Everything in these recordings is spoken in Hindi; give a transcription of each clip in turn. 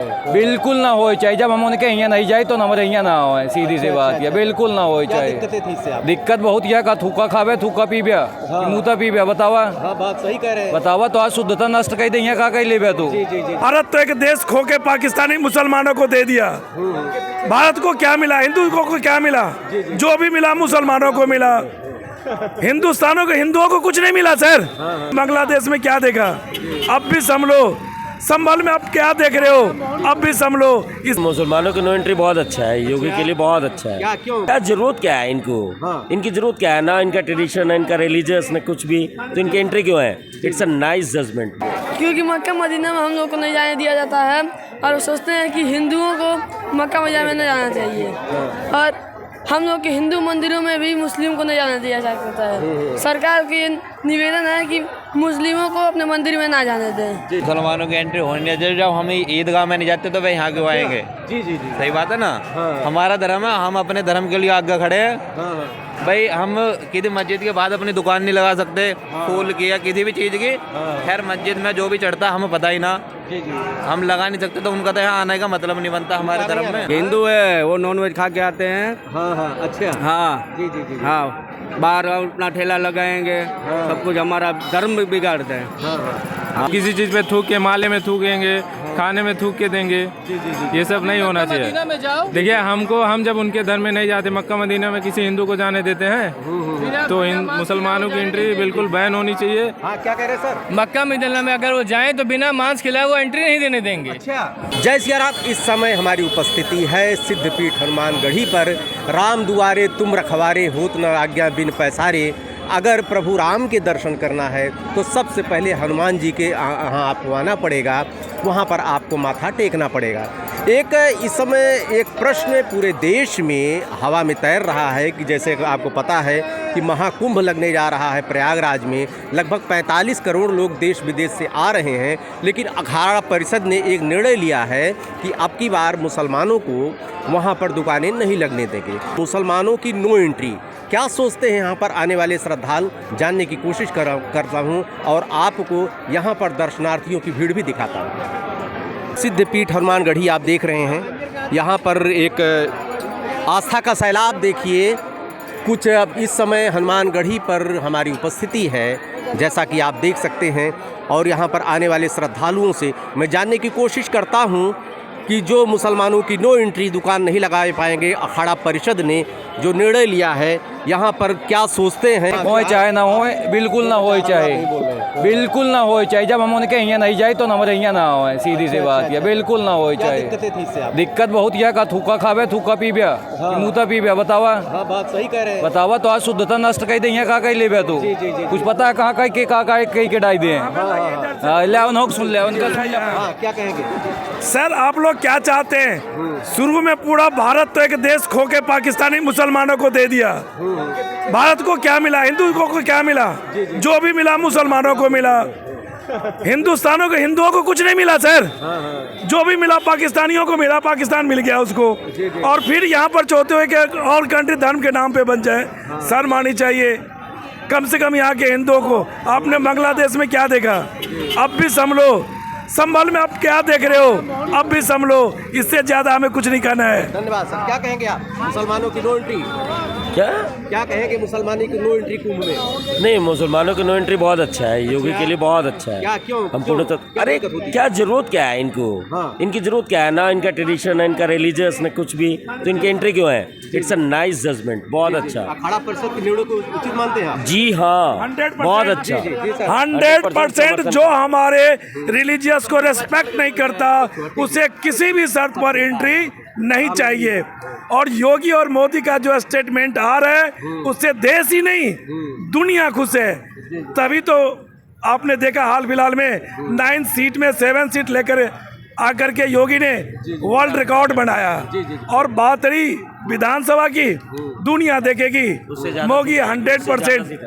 बिल्कुल ना हो चाहिए। जब हम उनके यहाँ नहीं जाए तो हमारे यहाँ ना हो, सीधी सी बात है। बिल्कुल ना हो चाहिए। दिक्कत बहुत यह का थूका खावे, थूका पी बिया, मुँह पी बिया। बतावा बात सही कह रहे हैं। बतावा तो आज शुद्धता नष्ट कही दे, का कही ले बिया तू। भारत तो एक देश खो के पाकिस्तानी मुसलमानों को दे दिया। भारत को क्या मिला, हिंदू को क्या मिला? जो भी मिला मुसलमानों को मिला। हिंदुस्तानों को, हिंदुओं को कुछ नहीं मिला सर। बांग्लादेश में क्या देखा? अब भी संभलो, संभल में अब क्या देख रहे हो? अब भी संभलो। इस मुसलमानों की नो एंट्री बहुत अच्छा है, योगी के लिए बहुत अच्छा है। क्या क्यों? क्या जरूरत क्या है इनको? इनकी जरूरत क्या है? ना इनका ट्रेडिशन, ना इनका रिलीजियस, ना कुछ भी, तो इनकी एंट्री क्यों है? It's a nice judgement. क्योंकि मक्का मदीना में हम लोग को नहीं जाने दिया जाता है और सोचते हैं कि हिंदुओं को मक्का मदीना में नहीं जाना चाहिए, और हम लोग के हिंदू मंदिरों में भी मुस्लिम को नहीं जाने दिया जाता है। सरकार की निवेदन है कि मुस्लिमों को अपने मंदिर में ना जाने दें। मुसलमानों की एंट्री होनी नहीं चाहिए। जब हम ईदगाह में नहीं जाते तो वे यहाँ क्यों आएंगे? जी जी जी, सही बात है ना। हमारा धर्म है, हम अपने धर्म के लिए आगे खड़े हैं। भाई हम किसी मस्जिद के बाद अपनी दुकान नहीं लगा सकते, फूल की या किसी भी चीज़ की। खैर मस्जिद में जो भी चढ़ता है हमें पता ही ना, हम लगा नहीं सकते, तो उनका तो यहाँ आने का मतलब नहीं बनता हमारे धर्म में। हिंदू है वो नॉनवेज खा के आते हैं। अच्छा। हाँ जी जी जी, हाँ, बाहर अपना ठेला लगाएंगे, सब कुछ हमारा धर्म भी बिगाड़ते हैं। किसी चीज़ पे थूक के, माले में थूकेंगे, खाने में थूक के देंगे, ये सब नहीं होना चाहिए। देखिए हम जब उनके धर्म में नहीं जाते, मक्का मदीना में किसी हिंदू को जाने देते हैं, तो मुसलमानों की एंट्री बिल्कुल बैन होनी चाहिए। क्या कह रहे हैं सर? मक्का मदीना में अगर वो जाएं तो बिना मांस खिलाए वो एंट्री नहीं देने देंगे। अच्छा। जय सिया राम। इस समय हमारी उपस्थिति है सिद्धपीठ हनुमानगढ़ी पर। राम दुआरे तुम रखवारे, होत न आज्ञा बिन पैसारे। अगर प्रभु राम के दर्शन करना है तो सबसे पहले हनुमान जी के यहाँ आपको आना पड़ेगा, वहाँ पर आपको माथा टेकना पड़ेगा। एक इस समय एक प्रश्न पूरे देश में हवा में तैर रहा है कि जैसे आपको पता है कि महाकुंभ लगने जा रहा है प्रयागराज में। लगभग 45 करोड़ लोग देश विदेश से आ रहे हैं, लेकिन अखाड़ा परिषद ने एक निर्णय लिया है कि अब की बार मुसलमानों को वहाँ पर दुकानें नहीं लगने देंगे। मुसलमानों की नो एंट्री, क्या सोचते हैं यहाँ पर आने वाले श्रद्धालु, जानने की कोशिश करता हूँ और आपको यहाँ पर दर्शनार्थियों की भीड़ भी दिखाता हूँ। सिद्धपीठ हनुमानगढ़ी आप देख रहे हैं, यहाँ पर एक आस्था का सैलाब देखिए। कुछ अब इस समय हनुमानगढ़ी पर हमारी उपस्थिति है, जैसा कि आप देख सकते हैं, और यहाँ पर आने वाले श्रद्धालुओं से मैं जानने की कोशिश करता हूँ कि जो मुसलमानों की नो एंट्री दुकान नहीं लगा पाएंगे, अखाड़ा परिषद ने जो निर्णय लिया है, यहाँ पर क्या सोचते हैं? हो चाहे ना हो, बिल्कुल ना हो चाहिए। बिल्कुल ना हो चाहिए। जब हम उनके यहाँ नहीं जाए तो हमारे यहाँ ना हो, सीधी सी बात है। बिल्कुल ना हो चाहिए। दिक्कत बहुत यह का थूका खावे, थूका पी बिया, मुँह पी बिया। बतावा बात सही कह रहे हैं। बतावा तो आज शुद्धता नष्ट कही दे, का कही ले बिया तू। कुछ पता है कहाँ कहीं के डाई दे? सुन ले उनका। क्या कहेंगे सर आप लोग क्या चाहते हैं? शुरू में पूरा भारत तो एक देश खो के पाकिस्तानी मुसलमानों को दे दिया। भारत को क्या मिला, हिंदू को क्या मिला? जो भी मिला मुसलमानों को मिला। हिंदुस्तानों को, हिंदुओं को कुछ नहीं मिला सर। जो भी मिला पाकिस्तानियों को मिला, पाकिस्तान मिल गया उसको। और फिर यहाँ पर चाहते हुए कि और कंट्री धर्म के नाम पे बन जाए। शर्म आनी चाहिए कम से कम यहाँ के हिंदुओं को। आपने बांग्लादेश में क्या देखा? अब भी संभलो, संभल में अब क्या देख रहे हो? अब भी संभलो, इससे ज्यादा हमें कुछ नहीं कहना है। धन्यवाद सर। क्या कहेंगे आप मुसलमानों की नो एंट्री? क्या कहेंगे मुसलमानों की नो एंट्री कुंभ में? नहीं, मुसलमानों की नो एंट्री बहुत अच्छा है, योगी के लिए बहुत अच्छा है। क्या क्यों? हम पूर्ण तो अरे क्या जरूरत क्या है इनको? इनकी जरूरत क्या है? ना इनका ट्रेडिशन, ना इनका रिलीजियस, ना कुछ भी, तो इनकी एंट्री क्यों है? इट्स अ नाइस जजमेंट, बहुत अच्छा। अखाड़ा परिषद के निर्णय को उचित मानते हैं? जी हाँ, बहुत अच्छा। 100% जो हमारे रिलीजियस को रेस्पेक्ट नहीं करता उसे किसी भी शर्त पर एंट्री नहीं चाहिए। और योगी और मोदी का जो स्टेटमेंट आ रहा है उससे देश ही नहीं दुनिया खुश है। तभी तो आपने देखा हाल फिलहाल में 9 सीट में 7 सीट लेकर आकर के योगी ने वर्ल्ड रिकॉर्ड बनाया। और बात रही विधानसभा की, दुनिया देखेगी मोदी 100%।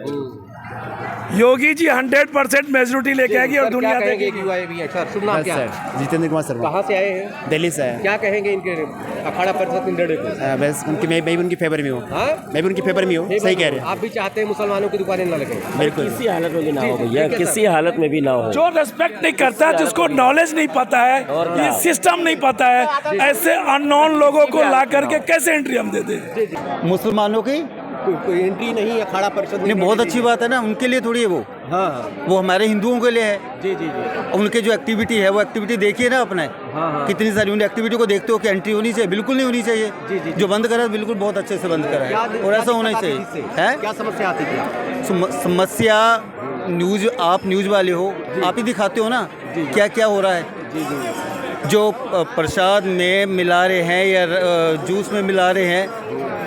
योगी जी 100% मेजोरिटी लेके आएगी और सर, दुनिया क्या कहेंगे देखेगी। युवा भी है सर? शुभ नाम क्या है? जितेंद्र कुमार शर्मा, कहाँ से आए हैं? दिल्ली से है। क्या कहेंगे इनके अखाड़ा परिषद के निर्णय को? बस मैं भी उनकी फेवर में हूँ। हाँ? मैं भी उनकी फेवर में हूँ। सही कह रहे हैं। आप भी चाहते हैं मुसलमानों की दुकानें न लगे? बिल्कुल। किसी हालत में भी ना हो भैया, किसी हालत में भी ना हो। जो रेस्पेक्ट नहीं करता, जिसको नॉलेज नहीं पता है, ये सिस्टम नहीं पता है, ऐसे अननोन लोगों को ला करके कैसे एंट्री हम देते हैं? मुसलमानों की कोई एंट्री नहीं अखाड़ा परिषद में? नहीं, बहुत अच्छी बात है ना, उनके लिए थोड़ी है वो। हाँ वो हमारे हिंदुओं के लिए है। जी जी जी। उनके जो एक्टिविटी है वो एक्टिविटी देखिए ना अपने। हाँ। कितनी सारी उन एक्टिविटी को देखते हो कि एंट्री होनी चाहिए? बिल्कुल नहीं होनी चाहिए। जी, जी। जो बंद करा है बिल्कुल बहुत अच्छे से बंद करा है और ऐसा होना ही चाहिए। है क्या समस्या आती थी? समस्या न्यूज, आप न्यूज वाले हो, आप ही दिखाते हो ना क्या क्या हो रहा है। जी जी। जो प्रसाद में मिला रहे हैं या जूस में मिला रहे हैं,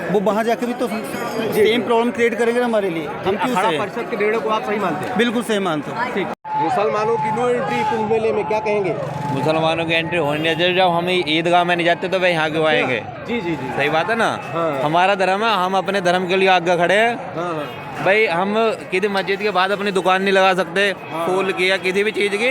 वो वहाँ जाके भी तो सेम प्रॉब्लम क्रिएट करेंगे ना हमारे लिए। हम क्यों अखाड़ा सही? परिषद के निर्णय को आप सही मानते हैं? बिल्कुल सही मानते हैं। ठीक। मुसलमानों की नो एंट्री कुंभ मेले में क्या कहेंगे? मुसलमानों की एंट्री होनी चाहिए। जब हम ईदगाह में नहीं जाते तो भाई यहाँ क्यों आएंगे? जी जी जी। सही बात है ना। हाँ। हमारा धर्म है, हम अपने धर्म के लिए आगे खड़े हैं। हाँ भाई हम किसी मस्जिद के बाद अपनी दुकान नहीं लगा सकते, फूल की या किसी भी चीज़ की।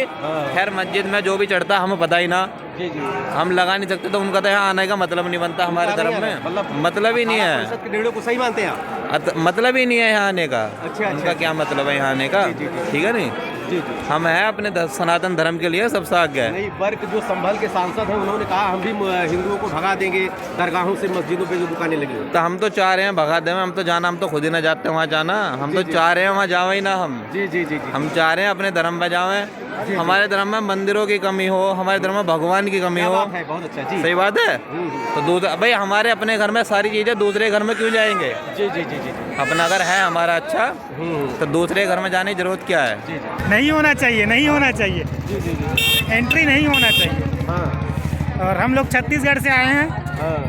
खैर मस्जिद में जो भी चढ़ता हमें पता ही ना, जी जी। हम लगा नहीं सकते, तो उनका तो यहाँ आने का मतलब नहीं बनता हमारे धर्म में। मतलब ही नहीं अखाड़ा है, परिषद के निर्णय को सही मानते हैं आप? मतलब ही नहीं है यहाँ आने का। अच्छा। उनका क्या मतलब है यहाँ आने का? जी, जी। ठीक है नहीं। जी जी। हम हैं अपने सनातन धर्म के लिए सबसे आगे है। नहीं, वर्ग जो संभल के सांसद हैं उन्होंने कहा हम भी हिंदुओं को भगा देंगे दरगाहों से, मस्जिदों पे जो दुकानें लगी हुई। तो हम तो चाह रहे हैं भगा दें, हम तो जाना, हम तो खुद ही ना जाते वहाँ जाना। हम तो चाह रहे हैं वहाँ जावे ही ना हम। जी जी जी जी। हम चाह रहे हैं अपने धर्म पे जावें। हमारे धर्म में मंदिरों की कमी हो, हमारे धर्म में भगवान की कमी क्या हो। बात है, बहुत अच्छा। जी। सही बात है। तो दूसरा भाई हमारे अपने घर में सारी चीज़ें, दूसरे घर में क्यों जाएंगे? जी जी जी जी। अपना घर है हमारा अच्छा, तो दूसरे घर में जाने की जरूरत क्या है? नहीं होना चाहिए, नहीं होना चाहिए। जी जी जी। एंट्री नहीं होना चाहिए। हाँ और हम लोग छत्तीसगढ़ से आए हैं, हाँ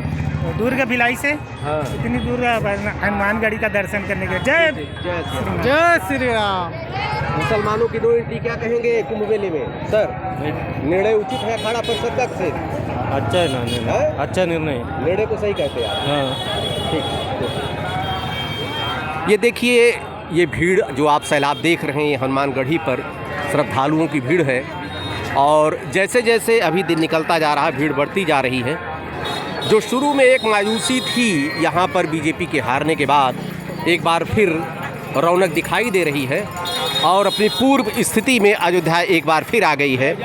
दुर्ग भिलाई से। हाँ। इतनी दूर हनुमानगढ़ी का दर्शन करने के। जय जय श्री राम। जय श्री राम। मुसलमानों की नो एंट्री क्या कहेंगे कुंभ मेले में? सर निर्णय उचित है अखाड़ा परिषद का से? अच्छा है ना, है? अच्छा निर्णय। निर्णय को सही कहते हैं आप? हाँ। ठीक। ये देखिए, ये भीड़ जो आप सैलाब देख रहे हैं हनुमानगढ़ी पर, श्रद्धालुओं की भीड़ है। और जैसे जैसे अभी दिन निकलता जा रहा है, भीड़ बढ़ती जा रही है। जो शुरू में एक मायूसी थी यहाँ पर बीजेपी के हारने के बाद, एक बार फिर रौनक दिखाई दे रही है और अपनी पूर्व स्थिति में अयोध्या एक बार फिर आ गई है।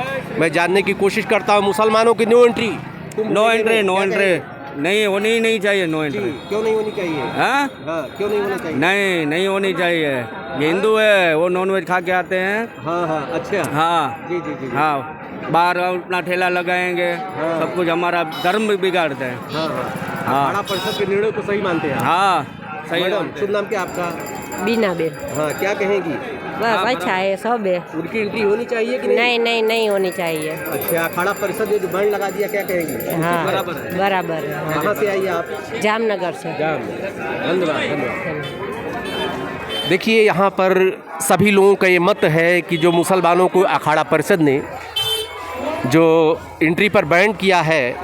मैं जानने की कोशिश करता हूँ मुसलमानों की no entry. No entry, no entry नहीं होनी ही नहीं चाहिए। नो एंट्री क्यों नहीं होनी चाहिए? हाँ, क्यों नहीं होनी चाहिए? नहीं नहीं होनी चाहिए। ये हिंदू है, वो नॉन वेज खा के आते हैं। हाँ अच्छा। हाँ जी जी जी। हाँ, बाहर अपना ठेला लगाएंगे, सब कुछ हमारा धर्म भी बिगाड़ते हैं। हाँ। अखाड़ा परिषद के निर्णय को सही मानते हैं आप? हाँ सही। मैडम, शुभ नाम क्या आपका? बीना बेन। हाँ, क्या कहेंगी? बस अच्छा है, सब है। उनकी एंट्री होनी चाहिए कि नहीं? नहीं होनी चाहिए। अच्छा, अखाड़ा परिषद ने जो बैंड लगा दिया, क्या कहेंगी? हाँ बराबर है। बराबर है। कहाँ से आई आप? जामनगर से। धन्यवाद धन्यवाद। देखिए, यहाँ पर सभी लोगों का ये मत है कि जो मुसलमानों को अखाड़ा परिषद ने जो एंट्री पर बैन किया है,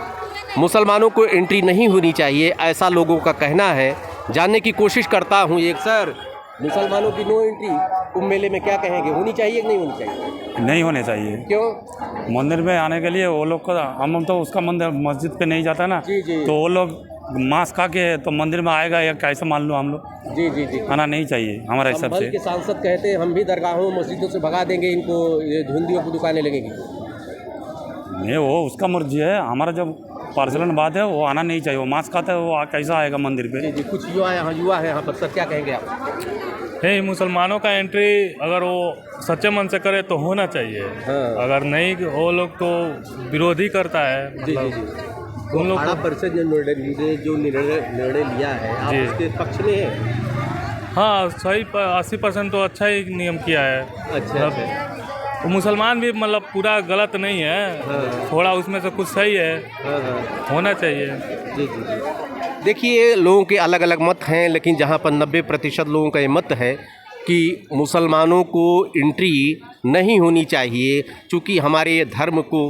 मुसलमानों को एंट्री नहीं होनी चाहिए, ऐसा लोगों का कहना है। जानने की कोशिश करता हूँ एक। सर, मुसलमानों की नो एंट्री कुंभ मेले में क्या कहेंगे? होनी चाहिए कि नहीं होनी चाहिए? नहीं होने चाहिए। क्यों? मंदिर में आने के लिए वो लोग को, हम तो उसका मंदिर मस्जिद पे नहीं जाता ना, जी, जी। तो वो लोग मांस खा के तो मंदिर में आएगा या कैसे मान लो हम लोग? जी जी जी। आना नहीं चाहिए हमारे हिसाब संभल से। के सांसद कहते हैं हम भी दरगाहों मस्जिदों से भगा देंगे इनको, ये हिंदुओं की दुकानें लगेगी। नहीं, वो उसका मर्जी है। हमारा जब पार्सलन बात है, वो आना नहीं चाहिए। वो मांस खाता है, वो कैसा आएगा मंदिर पे? जी जी। कुछ युवा है यहाँ पर। सर, क्या कहेंगे आप? है मुसलमानों का एंट्री अगर वो सच्चे मन से करे तो होना चाहिए। हाँ। अगर नहीं, वो लोग तो विरोधी करता है। जी जी जी। उन लोग अखाड़ा परिषद ने जो निर्णय लिया है, आप जी। उसके पक्ष में हैं? हाँ सही, 80% तो अच्छा ही नियम किया है। अच्छा मतलब वो मुसलमान भी मतलब पूरा गलत नहीं है। हाँ। थोड़ा उसमें से कुछ सही है, हाँ। होना चाहिए। जी जी जी। देखिए, लोगों के अलग अलग मत हैं, लेकिन जहाँ पर 90% लोगों का ये मत है कि मुसलमानों को एंट्री नहीं होनी चाहिए, चूँकि हमारे धर्म को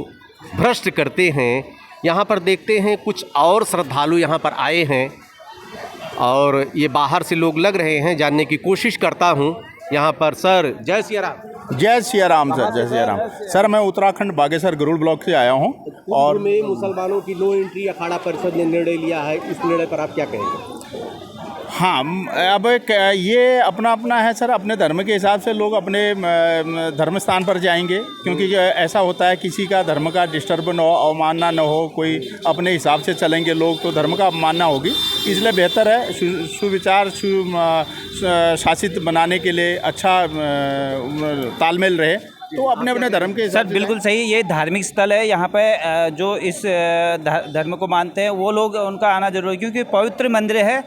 भ्रष्ट करते हैं। यहाँ पर देखते हैं कुछ और श्रद्धालु यहाँ पर आए हैं और ये बाहर से लोग लग रहे हैं। जानने की कोशिश करता हूँ यहाँ पर। सर जय सिया राम। जय सिया राम सर, जय सिया राम। सर मैं उत्तराखंड बागेश्वर गरुड़ ब्लॉक से आया हूँ और में मुसलमानों की नो एंट्री अखाड़ा परिषद ने निर्णय लिया है, इस निर्णय पर आप क्या कहेंगे? हाँ, अब ये अपना अपना है सर, अपने धर्म के हिसाब से लोग अपने धर्म स्थान पर जाएंगे, क्योंकि ऐसा होता है किसी का धर्म का डिस्टर्ब न हो, अवमानना न हो, कोई अपने हिसाब से चलेंगे लोग तो धर्म का अवमानना होगी। इसलिए बेहतर है सुविचार शासित बनाने के लिए अच्छा तालमेल रहे तो अपने अपने धर्म के सर बिल्कुल सही। ये धार्मिक स्थल है, यहाँ पे जो इस धर्म को मानते हैं वो लोग उनका आना जरूरी है, क्योंकि पवित्र मंदिर है।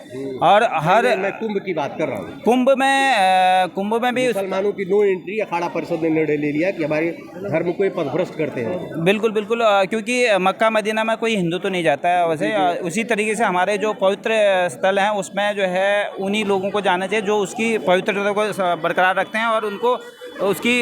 और हर मैं कुंभ की बात कर रहा हूँ। कुंभ में भी मुसलमानों की नो एंट्री अखाड़ा परिषद ने निर्णय ले लिया कि हमारे धर्म को पथभ्रष्ट करते हैं। बिल्कुल बिल्कुल, क्योंकि मक्का मदीना में कोई हिंदू तो नहीं जाता है वैसे। उसी तरीके से हमारे जो पवित्र स्थल हैं उसमें जो है उन्हीं लोगों को जाना चाहिए जो उसकी पवित्रता को बरकरार रखते हैं और उनको उसकी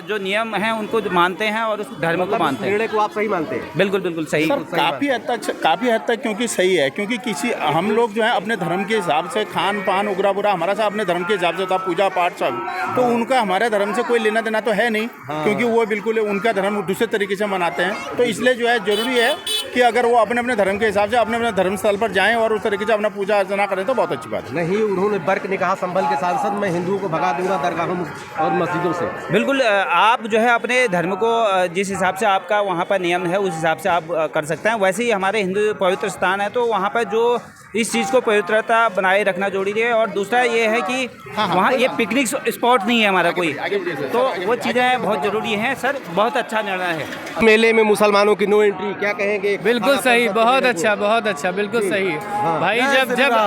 जो नियम हैं उनको मानते हैं और उस धर्म को मानते हैं। निर्णय को आप सही मानते हैं? बिल्कुल बिल्कुल सही। काफ़ी हद तक क्योंकि सही है, क्योंकि किसी हम लोग जो है अपने धर्म के हिसाब से खान पान उगरा बुरा हमारा सब अपने धर्म के हिसाब से होता, पूजा पाठ सब, तो उनका हमारे धर्म से कोई लेना देना तो है नहीं। क्योंकि वो बिल्कुल उनका धर्म दूसरे तरीके से मनाते हैं। तो इसलिए जो है जरूरी है कि अगर वो अपने अपने धर्म के हिसाब से अपने अपने धर्म स्थल पर जाएँ और उस तरीके से अपना पूजा अर्चना करें तो बहुत अच्छी बात है। नहीं, उन्होंने बर्क ने कहा संभल के सांसद मैं हिंदुओं को भगा दूंगा दरगाहों और मस्जिदों से। बिल्कुल, आप जो है अपने धर्म को जिस हिसाब से आपका वहाँ पर नियम है उस हिसाब से आप कर सकते हैं। वैसे ही हमारे हिंदू पवित्र स्थान है तो वहाँ पर जो इस चीज़ को पवित्रता बनाए रखना जरूरी है। और दूसरा ये है कि वहाँ ये पिकनिक स्पॉट नहीं है हमारा कोई, तो वो चीज़ें बहुत ज़रूरी हैं। सर बहुत अच्छा निर्णय है। मेले में मुसलमानों की नो एंट्री क्या कहेंगे? बिल्कुल सही, बहुत अच्छा, बहुत अच्छा, बिल्कुल सही भाई।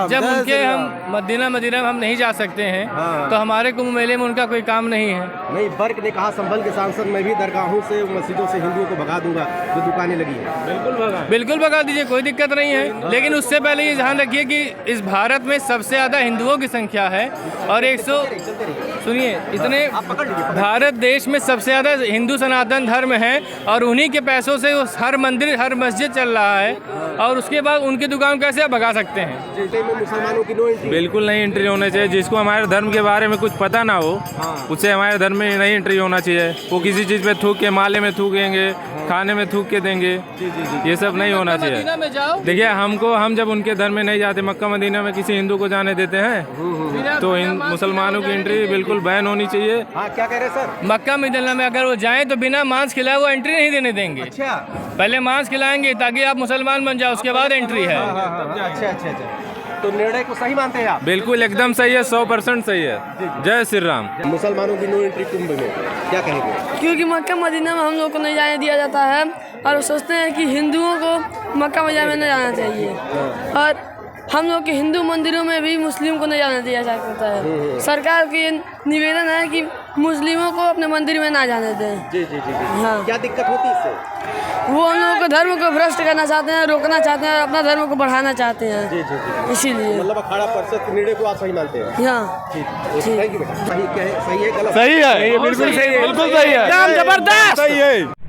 जब उनके हम मदीना में हम नहीं जा सकते हैं तो हमारे कुंभ मेले में उनका कोई काम नहीं है। नहीं, बर्क ने कहा संभल के सांसद मैं भी दरगाहों से मस्जिदों से हिंदुओं को भगा दूंगा जो दुकानें लगी हैं। बिल्कुल भगा दीजिए, कोई दिक्कत नहीं है। लेकिन उससे पहले ये ध्यान रखिए कि इस भारत में सबसे ज़्यादा हिंदुओं की संख्या है और सुनिए इतने भारत देश में सबसे ज़्यादा हिंदू सनातन धर्म है और उन्हीं के पैसों से हर मंदिर हर मस्जिद चल रहा है और उसके बाद उनकी दुकान कैसे आप भगा सकते हैं? मुसलमानों की नो एंट्री बिल्कुल नहीं एंट्री होना चाहिए। जिसको हमारे धर्म के बारे में कुछ पता ना हो उससे हमारे धर्म में नहीं एंट्री होना चाहिए। वो किसी चीज़ पे थूक के माले में थूकेंगे, खाने में थूक के देंगे, ये सब नहीं होना चाहिए। देखिए हम जब उनके धर्म में नहीं जाते, मक्का मदीना में किसी हिंदू को जाने देते हैं तो मुसलमानों की एंट्री बिल्कुल बैन होनी चाहिए। हाँ, क्या कह रहे हैं सर? मक्का मदीना में अगर वो जाएं तो बिना मांस खिलाए वो एंट्री नहीं देने देंगे। अच्छा, पहले मांस खिलाएंगे ताकि आप मुसलमान बन जाओ, उसके बाद एंट्री है। अच्छा। तो निर्णय को सही मानते हैं आप? बिल्कुल एकदम सही है, 100% सही है। जय श्री राम। मुसलमानों की नो एंट्री कुंभ में क्या कहेंगे? क्योंकि मक्का मदीना में हम लोग को नहीं जाने दिया जाता है और वो सोचते हैं कि हिंदुओं को मक्का मदीना में नहीं जाना चाहिए। और हम लोग के हिंदू मंदिरों में भी मुस्लिम को नहीं जाने दिया जा सकता है। सरकार की निवेदन है कि मुस्लिमों को अपने मंदिर में ना जाने दें। जी। हाँ, क्या दिक्कत होती है इससे? वो हम लोगों को धर्म को भ्रष्ट करना चाहते हैं, रोकना चाहते हैं और अपना धर्म को बढ़ाना चाहते हैं। जी। इसीलिए मतलब अखाड़ा परिषद के निर्णय को आप सही मानते हैं? हाँ, थैंक यू बेटा। सही है, गलत? सही है, बिल्कुल सही है, बिल्कुल सही है, जबरदस्त सही है।